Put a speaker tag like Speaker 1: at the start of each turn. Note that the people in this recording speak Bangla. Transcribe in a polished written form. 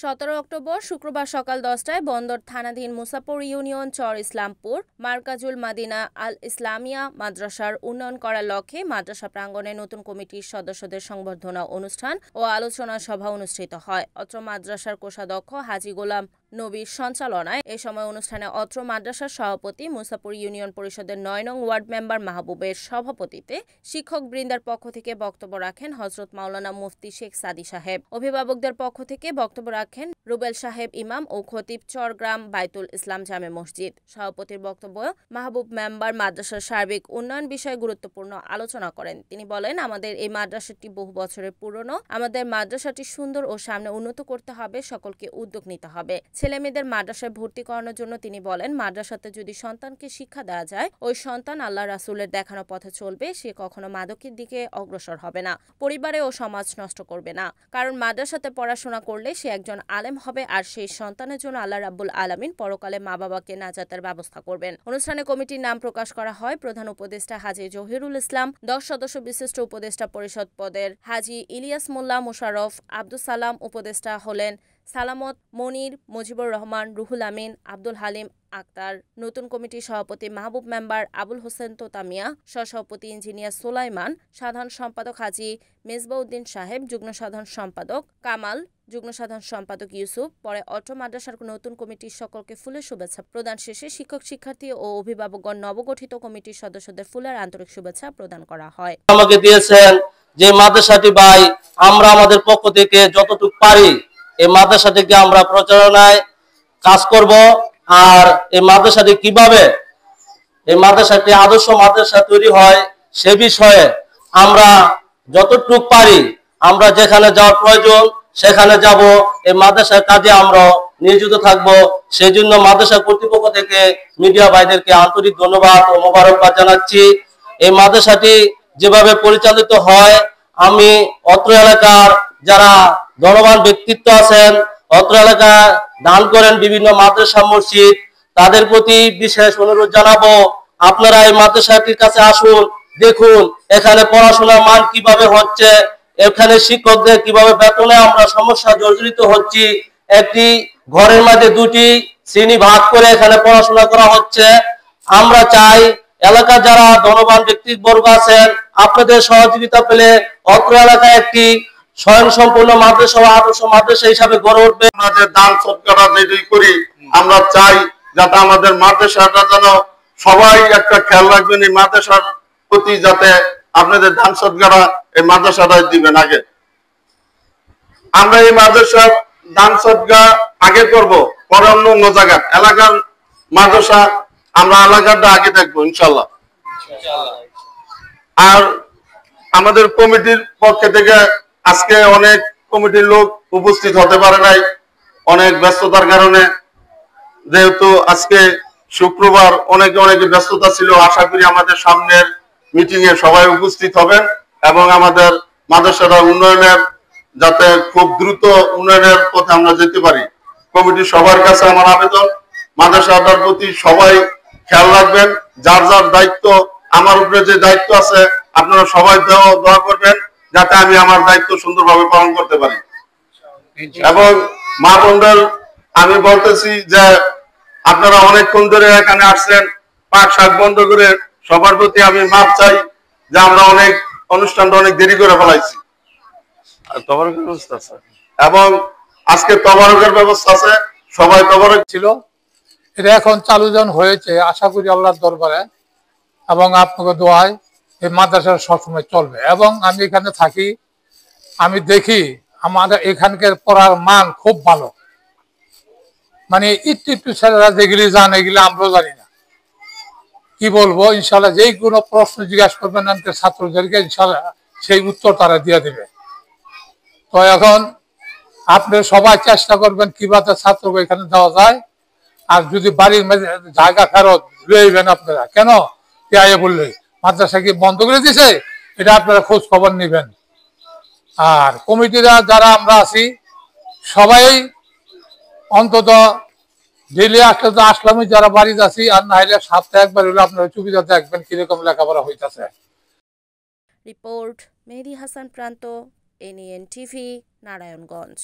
Speaker 1: 17 অক্টোবর শুক্রবার সকাল 10টায় বন্দর থানাধীন মুসাপুর ইউনিয়ন চর ইসলামপুর মার্কাজুল মাদিনা আল ইসলামিয়া মাদ্রাসার উন্নয়ন করার লক্ষ্যে মাদ্রাসা প্রাঙ্গণে নতুন কমিটির সদস্যদের সংবর্ধনা অনুষ্ঠান ও আলোচনা সভা অনুষ্ঠিত হয়। অত্র মাদ্রাসার কোষাধ্যক্ষ হাজী গোলাম নবীর সঞ্চালনায় এ সময় অনুষ্ঠানে অত্র মাদ্রাসার সভাপতি মুসাপুর ইউনিয়ন পরিষদের 9 নং ওয়ার্ড মেম্বার মাহবুবের সভাপতিত্বে শিক্ষকবৃন্দের পক্ষ থেকে বক্তব্য রাখেন হযরত মাওলানা মুফতি শেখ সাদি সাহেব। অভিভাবকদের পক্ষ থেকে বক্তব্য রাখেন রুবেল সাহেব ইমাম ও খতিব চরগ্রাম বাইতুল ইসলাম জামে মসজিদ। সভাপতির বক্তব্য মাহবুব মেম্বার মাদ্রাসার সার্বিক উন্নয়ন বিষয়ে গুরুত্বপূর্ণ আলোচনা করেন। তিনি বলেন, আমাদের এই মাদ্রাসাটি বহু বছরের পুরনো। আমাদের মাদ্রাসাটি সুন্দর ও সামনে উন্নত করতে হবে, সকলকে উদ্যোগ নিতে হবে। ছেলেমেয়েদের মাদ্রাসায় ভর্তি করানোর জন্য তিনি বলেন, মাদ্রাসাতে যদি সন্তানকে শিক্ষা দেওয়া যায়, ওই সন্তান আল্লাহ রাসূলের দেখানো পথে চলবে, সে কখনো মাদকের দিকে অগ্রসর হবে না, পরিবারে ও সমাজ নষ্ট করবে না। কারণ মাদ্রাসাতে পড়াশোনা করলে সে একজন আলেম হবে, আর সেই সন্তানের জন্য আল্লাহ রাব্বুল আলামিন পরকালে মা বাবাকে নাজাতের ব্যবস্থা করবেন। অনুষ্ঠানে কমিটির নাম প্রকাশ করা হয়। প্রধান উপদেষ্টা হাজী জহিরুল ইসলাম, 10 সদস্য বিশিষ্ট উপদেষ্টা পরিষদ পদের হাজী ইলিয়াস মোল্লা মোশাররফ, আব্দুল সালাম। উপদেষ্টা হলেন সালামত মনির, মুজিবুর রহমান, রুহুল আমিন, আব্দুল হালিম আক্তার। নতুন কমিটির সভাপতি মাহবুব মেম্বার আবুল হোসেন তোতামিয়া, সহসভাপতি ইঞ্জিনিয়ার সোলাইমান, সাধারণ সম্পাদক হাজী মেজবাউদ্দিন সাহেব, যুগ্ম সাধারণ সম্পাদক কামাল, যুগ্ম সাধারণ সম্পাদক ইউসুফ। পরে অত্র মাদ্রাসার নতুন কমিটির সকলকে ফুলের শুভেচ্ছা প্রদান শেষে শিক্ষক শিক্ষার্থী ও অভিভাবকগণ নবগঠিত কমিটির সদস্যদের ফুলের আন্তরিক শুভেচ্ছা প্রদান করা হয়।
Speaker 2: আমাকে দিয়েছেন যে মাদ্রাসাটি ভাই, আমরা আমাদের পক্ষ থেকে যতটুকু পারি এই মাদ্রাসাটিকে আমরা প্রচারণায় কাজ করব। আর এই মাদ্রাসাটি কিভাবে এই মাদ্রাসাটি আদর্শ মাদ্রাসা তৈরি হয় সে বিষয়ে আমরা যতটুকু পারি, আমরা যেখানে যাওয়ার প্রয়োজন সেখানে যাব। এই মাদ্রাসার কাজে আমরা নিয়োজিত থাকব। সেই জন্য মাদ্রাসা কর্তৃপক্ষ থেকে মিডিয়া ভাইদেরকে আন্তরিক ধন্যবাদ ও মোবারকবাদ জানাচ্ছি। এই মাদ্রাসাটি যেভাবে পরিচালিত হয়, আমি অত্র এলাকার যারা ধনবান ব্যক্তিত্ব আছেন, অত্র এলাকায় দান করেন বিভিন্ন মাদ্রাসা মসজিদ, তাদের প্রতি বিশেষ অনুরোধ জানাবো, আপনারা এই মাদ্রাসাটির কাছে আসুন, দেখুন এখানে পড়াশোনার মান কিভাবে হচ্ছে, এখানে শিক্ষকদের কিভাবে বেতনে আমরা সমস্যা জর্জরিত হচ্ছি। একটি ঘরের মধ্যে দুটি শ্রেণী ভাগ করে এখানে পড়াশোনা করা হচ্ছে। আমরা চাই এলাকার যারা ধনবান ব্যক্তিবর্গ আছেন, আপনাদের সহযোগিতা পেলে অত্র এলাকায় একটি স্বয়ংসম্পূর্ণ মাদ্রাসা আদর্শ মাদ্রাসা হিসাবে গড়ে উঠবে।
Speaker 3: আমাদের দান সৎকারা যেটাই করি, আমরা চাই যাতে আমাদের মাদ্রাসাটা যেন সবাই একটা খেয়াল রাখবেন এই মাদ্রাসার প্রতি, যাতে আপনাদের দান সৎকারা এই মাদ্রাসাটাই দিবেন আগে। আমরা এই মাদ্রাসার দান সৎকা আগে করব, পরে অন্য জায়গা এলাকার মাদ্রাসা আমরা এলাকাটা আগে দেখবো ইনশাল্লাহ। আর আমাদের কমিটির পক্ষ থেকে আজকে অনেক কমিটির লোক উপস্থিত হতে পারে নাই অনেক ব্যস্ততার কারণে। যেহেতু আজকে শুক্রবার অনেকে ব্যস্ততা ছিল, আশা করি আমাদের সামনের মিটিং এ সবাই উপস্থিত হবেন এবং আমাদের মাদ্রাসাটা উন্নয়নের যাতে খুব দ্রুত উন্নয়নের পথে আমরা যেতে পারি। কমিটির সবার কাছে আমার আবেদন, মাদ্রাসাটার প্রতি সবাই খেয়াল রাখবেন। যার যার দায়িত্ব, আমার উপরে যে দায়িত্ব আছে আপনারা সবাই দোয়া করবেন যাতে আমি আমার দায়িত্ব সুন্দরভাবে পালন করতে পারি। এবং মা বোনদের আমি বলতেছি যে আপনারা অনেকক্ষণ ধরে এখানে আসছেন, পাক শাক বন্ধ করে সবার প্রতি আমি মাপ চাই যে আমরা অনেক অনুষ্ঠানটা অনেক দেরি করে ফেলাইছি। তবারকের ব্যবস্থা আছে এবং আজকে তবারকের ব্যবস্থা আছে, সবাই তবারক
Speaker 4: ছিল, এটা এখন চালু যখন হয়েছে, আশা করি আল্লাহর দরবারে এবং আপনাকে দোয়ায় এই মাদ্রাসা সবসময় চলবে। এবং আমি এখানে থাকি, আমি দেখি আমাদের এখানকার পড়ার মান খুব ভালো। মানে একটু ছেলেরা যেগুলি জান এগুলি আমরাও জানি না। কি বলবো, ইনশাল্লাহ যেই কোনো প্রশ্ন জিজ্ঞাসা করবেন আমাদের ছাত্রদেরকে, ইনশাল্লাহ সেই উত্তর তারা দিয়ে দেবে। তো এখন আপনি সবাই চেষ্টা করবেন কিভাবে ছাত্রকে এখানে দেওয়া যায়। আর যদি বাড়ির জায়গা ফেরত লইবেন আপনারা, কেন বললে মাদ্রাসা কি বন্ধ করে দিছে, এটা আপনারা খোঁজ খবর নেবেন। আর কমিটিরা যারা আমরা আছি সবাই অন্তত ডেলি আসলামই যারা বাড়িতে আছি, আর না হলে সপ্তাহে একবার হলে আপনারা সুবিধা দেখবেন কিরকম লেখাপড়া হইতেছে।
Speaker 1: রিপোর্ট মেহেদী হাসান প্রান্ত, NEN TV, নারায়ণগঞ্জ।